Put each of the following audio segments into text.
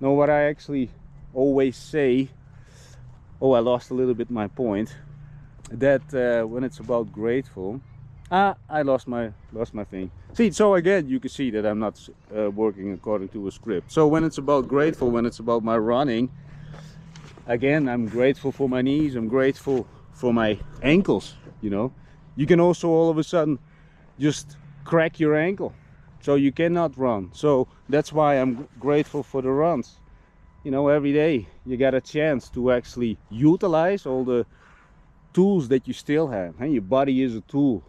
Now what I actually always say, oh, I lost a little bit my point, that when it's about grateful, I lost my thing. See, so again you can see that I'm not working according to a script. So when it's about grateful, when it's about my running, again, I'm grateful for my knees, I'm grateful for my ankles. You know, you can also all of a sudden just crack your ankle, so you cannot run. So that's why I'm grateful for the runs. You know, every day you got a chance to actually utilize all the tools that you still have, and your body is a tool.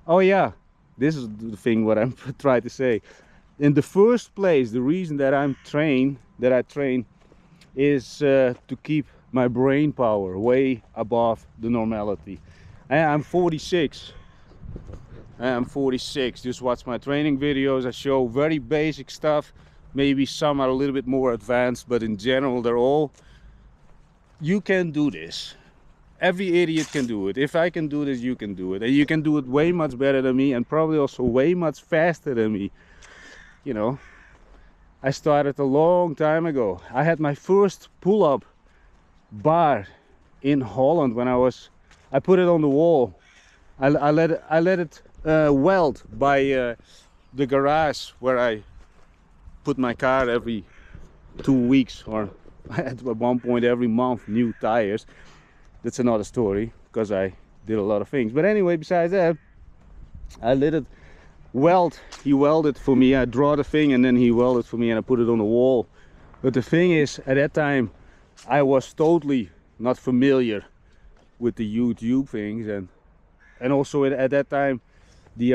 Oh yeah, this is the thing what I'm trying to say. In the first place, the reason that I train is to keep my brain power way above the normality. And I'm 46. I'm 46. Just watch my training videos. I show very basic stuff. Maybe some are a little bit more advanced, but in general they're all, you can do this. Every idiot can do it. If I can do this, you can do it. And you can do it way much better than me, and probably also way much faster than me. You know, I started a long time ago. I had my first pull-up bar in Holland when I put it on the wall. I let it weld by the garage where I put my car every 2 weeks, or at one point every month, new tires. That's another story, because I did a lot of things. But anyway, besides that, I let it weld. He welded for me. I draw the thing and then he welded for me, and I put it on the wall. But the thing is, at that time I was totally not familiar with the YouTube things, and also at that time the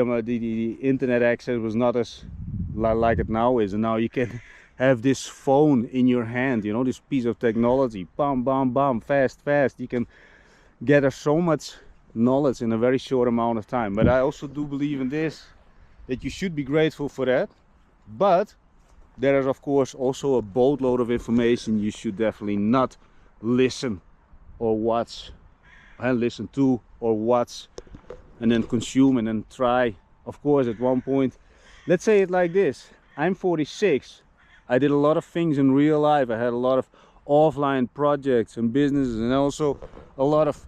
internet access was not as like it now is. And now you can have this phone in your hand, you know, this piece of technology, bam bam bam, fast, you can gather so much knowledge in a very short amount of time. But I also do believe in this, that you should be grateful for that, but there is of course also a boatload of information you should definitely not listen or watch, and listen to or watch and then consume and then try. Of course, at one point, let's say it like this, I'm 46. I did a lot of things in real life. I had a lot of offline projects and businesses, and also a lot of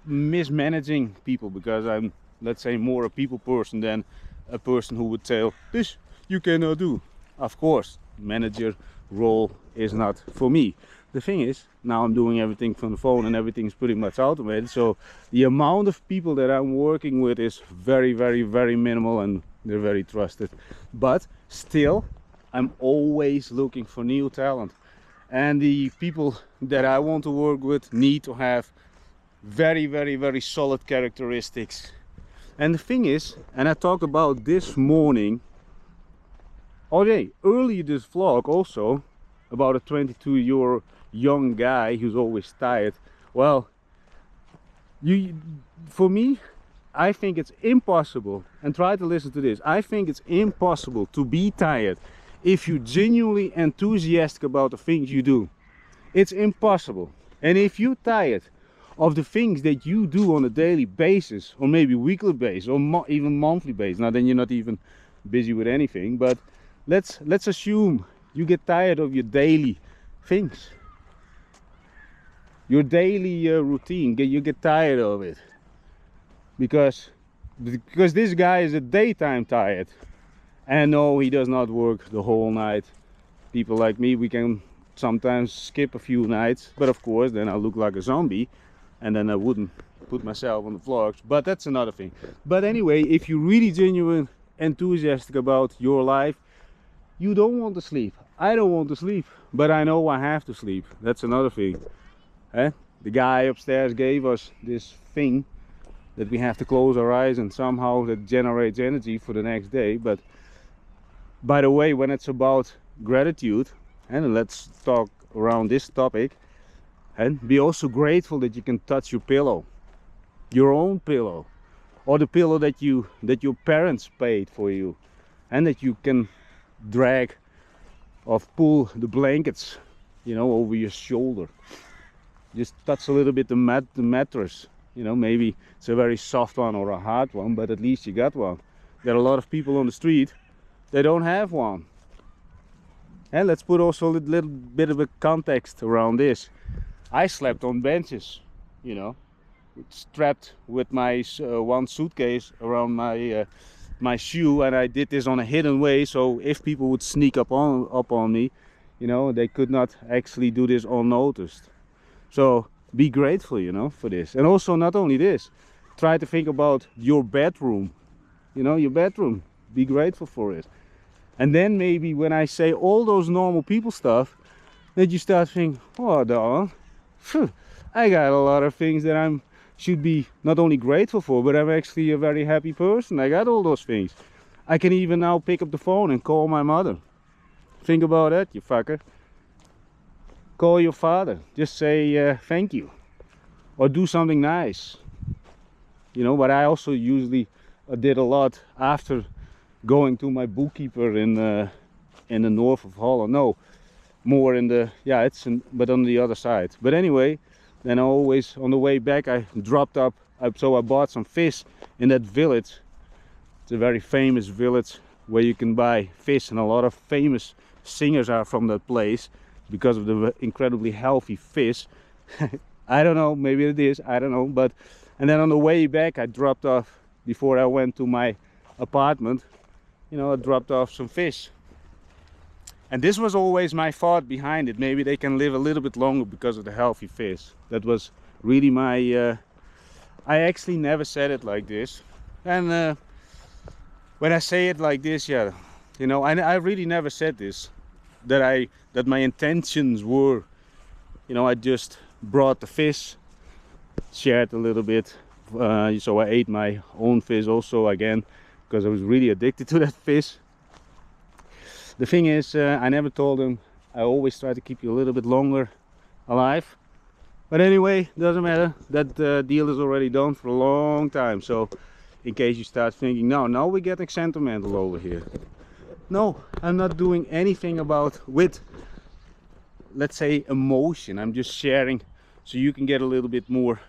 mismanaging people, because I'm, let's say, more a people person than a person who would tell this you cannot do. Of course, manager role is not for me. The thing is, now I'm doing everything from the phone and everything's pretty much automated, so the amount of people that I'm working with is very, very, very minimal, and they're very trusted. But still, I'm always looking for new talent, and the people that I want to work with need to have very, very, very solid characteristics. And the thing is, and I talked about this morning, earlier this vlog also, about a 22-year young guy who's always tired. Well, for me, I think it's impossible, and try to listen to this, I think it's impossible to be tired if you're genuinely enthusiastic about the things you do. It's impossible. And if you're tired of the things that you do on a daily basis, or maybe weekly basis, or even monthly basis, now then you're not even busy with anything, but let's assume you get tired of your daily things, your daily routine, you get tired of it, because this guy is a daytime tired, and no, he does not work the whole night. People like me, we can sometimes skip a few nights, but of course then I look like a zombie, and then I wouldn't put myself on the vlogs, but that's another thing. But anyway, if you're really genuine enthusiastic about your life, you don't want to sleep. I don't want to sleep, but I know I have to sleep. That's another thing. The guy upstairs gave us this thing that we have to close our eyes, and somehow that generates energy for the next day. But by the way, when it's about gratitude, and let's talk around this topic, and be also grateful that you can touch your pillow, your own pillow, or the pillow that your parents paid for you, and that you can drag or pull the blankets, you know, over your shoulder. Just touch a little bit the mattress, you know, maybe it's a very soft one or a hard one, but at least you got one. There are a lot of people on the street, they don't have one. And let's put also a little bit of a context around this. I slept on benches, you know, strapped with my one suitcase around my shoe, and I did this on a hidden way, so if people would sneak up on me, you know, they could not actually do this unnoticed. So be grateful, you know, for this. And also, not only this, try to think about your bedroom, you know, your bedroom. Be grateful for it. And then maybe when I say all those normal people stuff, then you start thinking, oh darn, I got a lot of things that I'm should be not only grateful for, but I'm actually a very happy person. I got all those things. I can even now pick up the phone and call my mother. Think about that, you fucker. Call your father. Just say thank you. Or do something nice. You know, but I also usually did a lot after going to my bookkeeper in the north of Holland. No, more in the, yeah, it's in, but on the other side. But anyway, then I always, on the way back, I dropped up, so I bought some fish in that village. It's a very famous village where you can buy fish, and a lot of famous singers are from that place because of the incredibly healthy fish. I don't know, maybe it is, I don't know. But and then on the way back, I dropped off, before I went to my apartment, you know, I dropped off some fish. And this was always my thought behind it. Maybe they can live a little bit longer because of the healthy fish. That was really my I actually never said it like this. And when I say it like this, yeah, you know, I really never said this, that my intentions were, you know, I just brought the fish, shared a little bit, so I ate my own fish also again, because I was really addicted to that fish. The thing is, I never told them. I always try to keep you a little bit longer alive. But anyway, doesn't matter. That deal is already done for a long time. So in case you start thinking, no, now we're getting sentimental over here. No, I'm not doing anything about with, let's say, emotion. I'm just sharing so you can get a little bit more,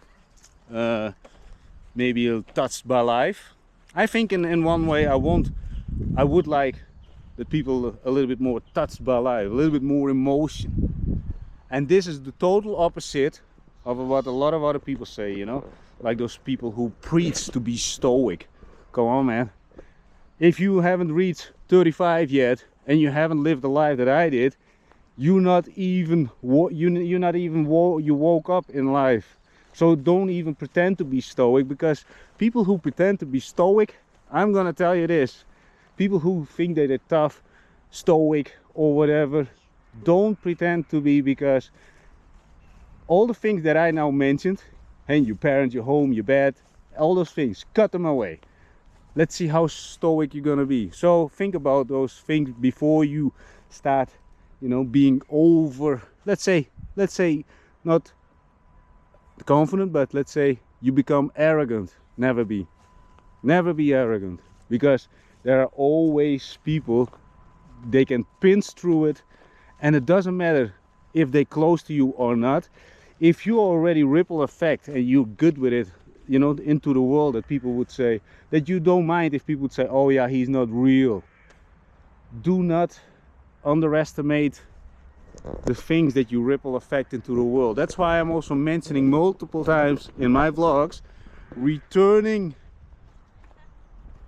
maybe touched by life. I think in one way I would like that people a little bit more touched by life, a little bit more emotion. And this is the total opposite of what a lot of other people say, you know, like those people who preach to be stoic. Come on, man. If you haven't reached 35 yet and you haven't lived the life that I did, you woke up in life. So don't even pretend to be stoic, because people who pretend to be stoic, I'm gonna tell you this, people who think that they're tough, stoic or whatever, don't pretend to be, because all the things that I now mentioned, and your parents, your home, your bed, all those things, cut them away. Let's see how stoic you're gonna be. So think about those things before you start, you know, being over, let's say not confident, but let's say you become arrogant. Never be arrogant, because there are always people, they can pinch through it, and it doesn't matter if they're close to you or not. If you already ripple effect and you're good with it, you know, into the world, that people would say, that you don't mind if people would say, oh yeah, he's not real. Do not underestimate the things that you ripple effect into the world. That's why I'm also mentioning multiple times in my vlogs, returning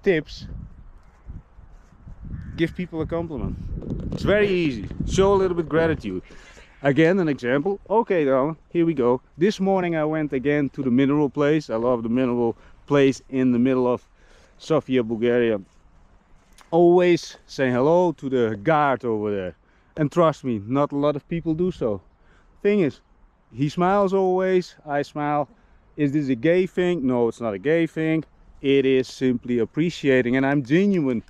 tips. Give people a compliment. It's very easy. Show a little bit gratitude. Again, an example. Okay, now here we go. This morning I went again to the mineral place. I love the mineral place in the middle of Sofia, Bulgaria. Always say hello to the guard over there. And trust me, not a lot of people do so. Thing is, he smiles always, I smile. Is this a gay thing? No, it's not a gay thing. It is simply appreciating, and I'm genuine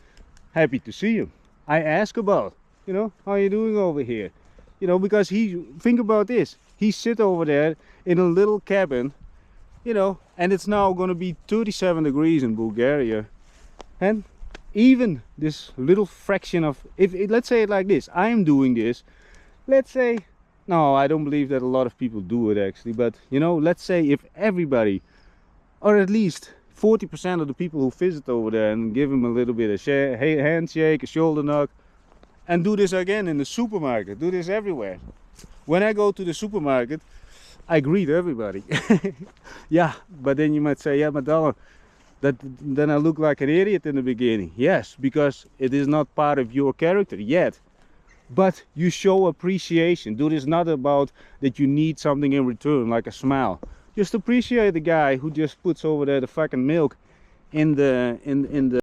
happy to see him. I ask about, you know, how are you doing over here? You know, because think about this. He sit over there in a little cabin, you know, and it's now going to be 37 degrees in Bulgaria. And even this little fraction of, let's say it like this, I'm doing this, let's say, no, I don't believe that a lot of people do it actually, but you know, let's say if everybody, or at least 40% of the people who visit over there, and give him a little bit of handshake, a shoulder knock, And do this again in the supermarket. Do this everywhere. When I go to the supermarket, I greet everybody. Yeah, but then you might say, yeah, Madonna, then I look like an idiot in the beginning. Yes, because it is not part of your character yet. But you show appreciation. Do this not about that you need something in return, like a smile. Just appreciate the guy who just puts over there the fucking milk in the